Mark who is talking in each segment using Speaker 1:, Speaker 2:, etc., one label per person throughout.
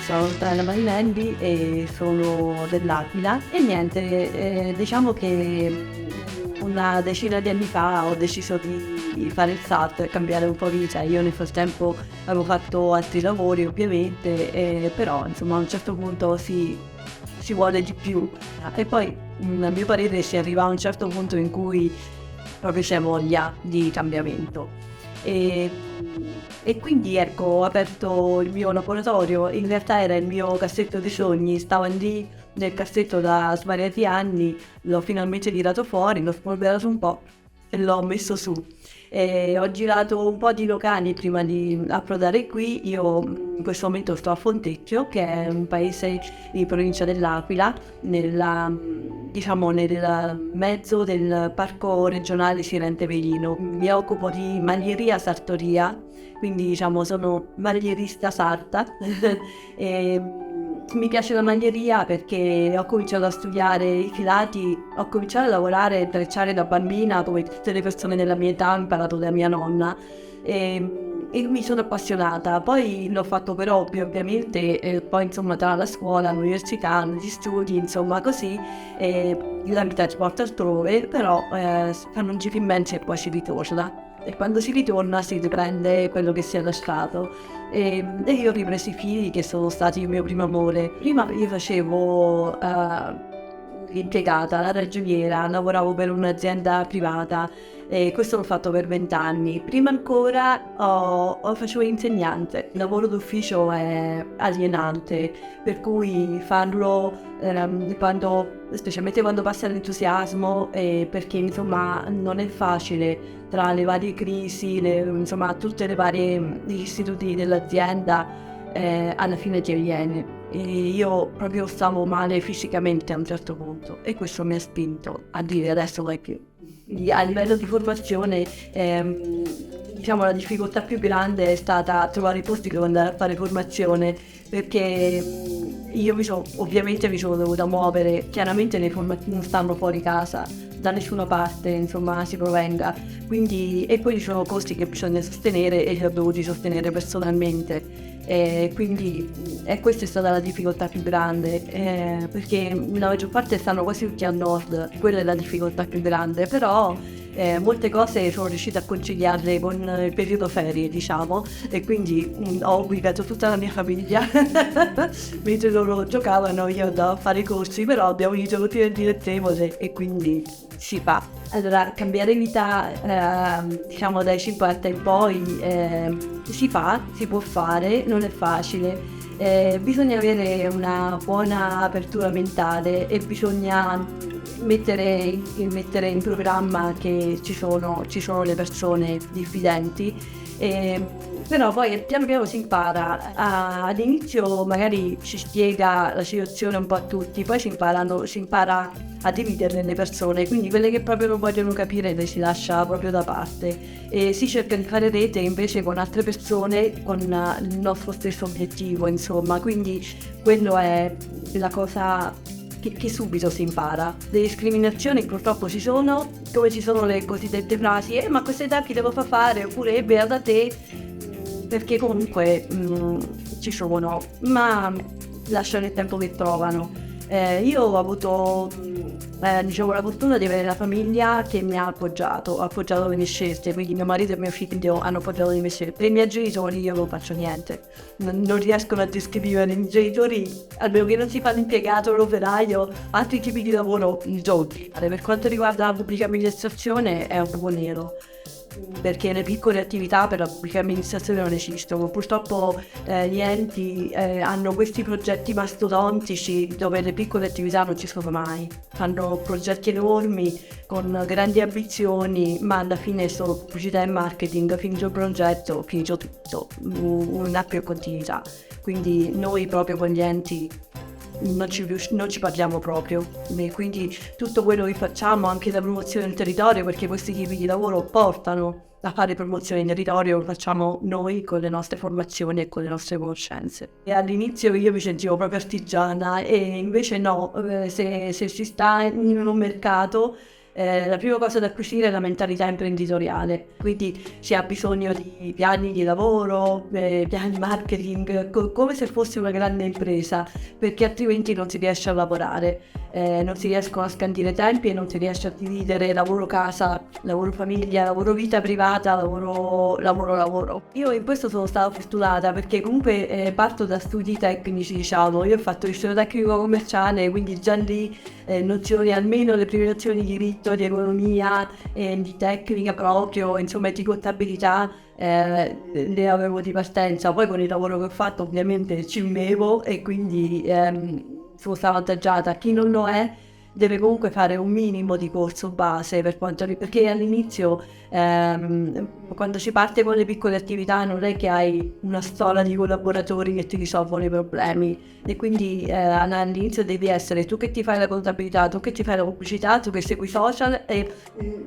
Speaker 1: sono Tana Marinelli e sono dell'Aquila e niente, diciamo che una decina di anni fa ho deciso di fare il salto e cambiare un po' vita. Io nel frattempo avevo fatto altri lavori ovviamente, però insomma a un certo punto si vuole di più e poi a mio parere si arriva a un certo punto in cui proprio c'è voglia di cambiamento. E, e quindi ecco, ho aperto il mio laboratorio, in realtà era il mio cassetto dei sogni, stavo lì nel cassetto da svariati anni, l'ho finalmente tirato fuori, l'ho spolverato un po' e l'ho messo su. E ho girato un po' di locali prima di approdare qui. Io in questo momento sto a Fontecchio, che è un paese di provincia dell'Aquila, diciamo nel mezzo del parco regionale Sirente Velino. Mi occupo di maglieria sartoria, quindi diciamo sono maglierista sarta. e, mi piace la maglieria perché ho cominciato a studiare i filati, ho cominciato a lavorare e trecciare da bambina come tutte le persone della mia età, ho imparato da mia nonna e mi sono appassionata. Poi l'ho fatto per hobby ovviamente, e poi insomma tra la scuola, l'università, gli studi, insomma così, la vita ci porta altrove, però fanno un giro immenso e poi si ritorna. E quando si ritorna si riprende quello che si è lasciato. E io ho ripreso i fili che sono stati il mio primo amore. Prima io facevo l'impiegata, la ragioniera, lavoravo per un'azienda privata e questo l'ho fatto per 20 anni. Prima ancora facevo l'insegnante. Il lavoro d'ufficio è alienante, per cui farlo specialmente quando passa l'entusiasmo, perché insomma non è facile tra le varie crisi, insomma tutte le varie gli istituti dell'azienda, alla fine ti viene. E io proprio stavo male fisicamente a un certo punto e questo mi ha spinto a dire adesso vai più. A livello di formazione, diciamo la difficoltà più grande è stata trovare i posti dove andare a fare formazione, perché io ovviamente mi sono dovuta muovere, chiaramente le formazioni non stanno fuori casa, da nessuna parte, insomma, si provenga, quindi, e poi ci sono costi che bisogna sostenere e li ho dovuti sostenere personalmente. Quindi questa è stata la difficoltà più grande, perché la maggior parte stanno quasi tutti al nord, quella è la difficoltà più grande, però molte cose sono riuscita a conciliarle con il periodo ferie, diciamo, e quindi ho obbligato tutta la mia famiglia mentre loro giocavano, io andavo a fare i corsi, però abbiamo iniziato tutti nel dilettevole e quindi si fa. Allora, cambiare vita, diciamo dai 50 in poi, si può fare, non è facile. Bisogna avere una buona apertura mentale e bisogna mettere in programma che ci sono le persone diffidenti. Però poi piano piano si impara, all'inizio magari si spiega la situazione un po' a tutti, poi si impara a dividere le persone, quindi quelle che proprio non vogliono capire le si lascia proprio da parte e si cerca di fare rete invece con altre persone con il nostro stesso obiettivo, insomma, quindi quello è la cosa che subito si impara. Le discriminazioni purtroppo ci sono, come ci sono le cosiddette frasi ma questa età chi te lo fa fare, oppure beata te, perché comunque ci sono, ma lasciano il tempo che trovano. Io ho avuto diciamo la fortuna di avere la famiglia che mi ha appoggiato le mie scelte, quindi mio marito e mio figlio hanno appoggiato le mie scelte. Per i miei genitori io non faccio niente, non riescono a descrivere i miei genitori, almeno che non si fa l'impiegato, l'operaio, altri tipi di lavoro giorni. Per quanto riguarda la pubblica amministrazione è un po' nero, perché le piccole attività per la pubblica amministrazione non esistono. Purtroppo gli enti hanno questi progetti mastodontici dove le piccole attività non ci sono mai. Fanno progetti enormi con grandi ambizioni, ma alla fine è solo pubblicità e marketing, finito il progetto, finito tutto, non ha più continuità. Quindi noi proprio con gli enti non ci parliamo proprio, e quindi tutto quello che facciamo, anche la promozione del territorio, perché questi tipi di lavoro portano a fare promozione del territorio, lo facciamo noi con le nostre formazioni e con le nostre conoscenze. E all'inizio io mi sentivo proprio artigiana e invece no, se si sta in un mercato la prima cosa da acquisire è la mentalità imprenditoriale, quindi si ha bisogno di piani di lavoro, piani marketing, come se fosse una grande impresa, perché altrimenti non si riesce a lavorare, non si riescono a scandire tempi e non si riesce a dividere lavoro casa, lavoro famiglia, lavoro vita privata, lavoro. Io in questo sono stata fortunata perché comunque parto da studi tecnici, diciamo, io ho fatto il liceo tecnico commerciale, quindi già lì nozioni, almeno le prime nozioni di diritto, di economia, di tecnica proprio, insomma di contabilità, le avevo di partenza. Poi con il lavoro che ho fatto ovviamente ci vivevo e quindi sono stata avvantaggiata. Chi non lo è deve comunque fare un minimo di corso base perché all'inizio quando si parte con le piccole attività non è che hai una storia di collaboratori che ti risolvono i problemi e quindi all'inizio devi essere tu che ti fai la contabilità, tu che ti fai la pubblicità, tu che segui i social e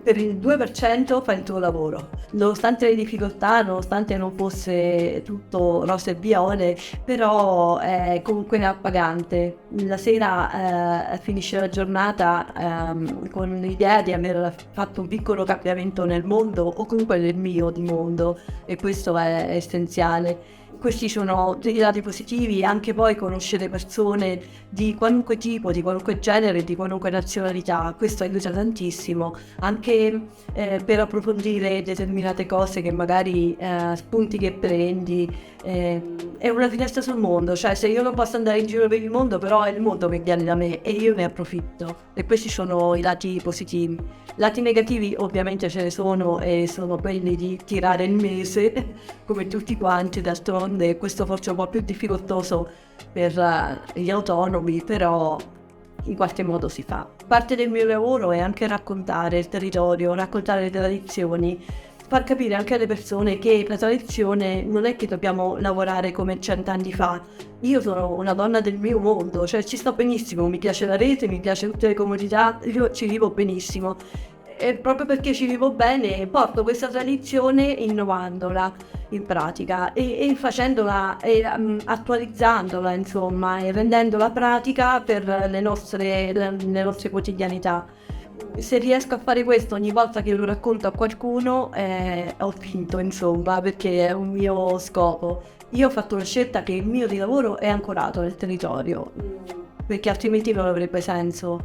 Speaker 1: per il 2% fai il tuo lavoro. Nonostante le difficoltà, nonostante non fosse tutto rose e viola, però è comunque appagante. La sera finisce la giornata con l'idea di aver fatto un piccolo cambiamento nel mondo o comunque nel mio di mondo e questo è essenziale. Questi sono dei lati positivi, anche poi conoscere persone di qualunque tipo, di qualunque genere, di qualunque nazionalità, questo aiuta tantissimo, anche per approfondire determinate cose che magari spunti che prendi, è una finestra sul mondo, cioè se io non posso andare in giro per il mondo, però è il mondo che viene da me e io ne approfitto e questi sono i lati positivi. Lati negativi ovviamente ce ne sono e sono quelli di tirare il mese come tutti quanti, d'altronde questo forse è un po' più difficoltoso per gli autonomi, però in qualche modo si fa. Parte del mio lavoro è anche raccontare il territorio, raccontare le tradizioni, far capire anche alle persone che la tradizione non è che dobbiamo lavorare come 100 anni fa. Io sono una donna del mio mondo, cioè ci sto benissimo, mi piace la rete, mi piace tutte le comodità, io ci vivo benissimo. E proprio perché ci vivo bene porto questa tradizione innovandola in pratica e facendola e attualizzandola insomma e rendendola pratica per le nostre quotidianità. Se riesco a fare questo ogni volta che lo racconto a qualcuno ho vinto insomma perché è un mio scopo. Io ho fatto una scelta che il mio di lavoro è ancorato nel territorio perché altrimenti non avrebbe senso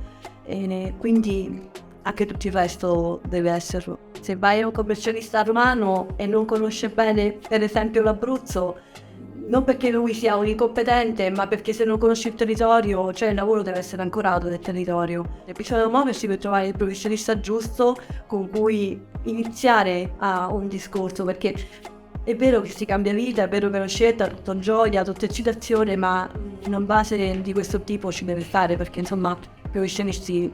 Speaker 1: e quindi anche tutto il resto deve esserlo. Se vai a un commercialista romano e non conosce bene, per esempio, l'Abruzzo, non perché lui sia un incompetente, ma perché se non conosci il territorio, cioè il lavoro deve essere ancorato nel territorio. E bisogna muoversi per trovare il professionista giusto con cui iniziare a un discorso, perché è vero che si cambia vita, è vero che è una scelta, tutto gioia, tutta eccitazione, ma una base di questo tipo ci deve stare, perché insomma i professionisti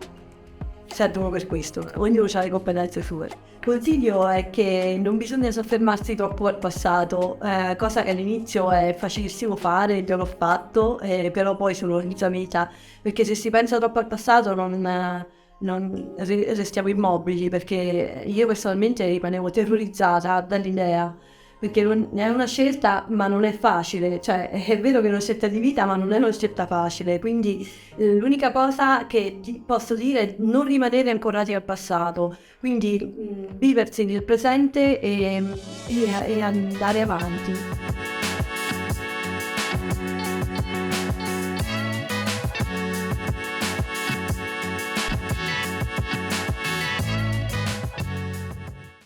Speaker 1: servono per questo, ognuno ha le competenze sue. Il consiglio è che non bisogna soffermarsi troppo al passato, cosa che all'inizio è facilissimo fare, già l'ho fatto, però poi sono inizia vita, perché se si pensa troppo al passato non restiamo immobili, perché io personalmente rimanevo terrorizzata dall'idea, perché è una scelta ma non è facile, cioè è vero che è una scelta di vita ma non è una scelta facile, quindi l'unica cosa che ti posso dire è non rimanere ancorati al passato, quindi viversi nel presente e andare avanti.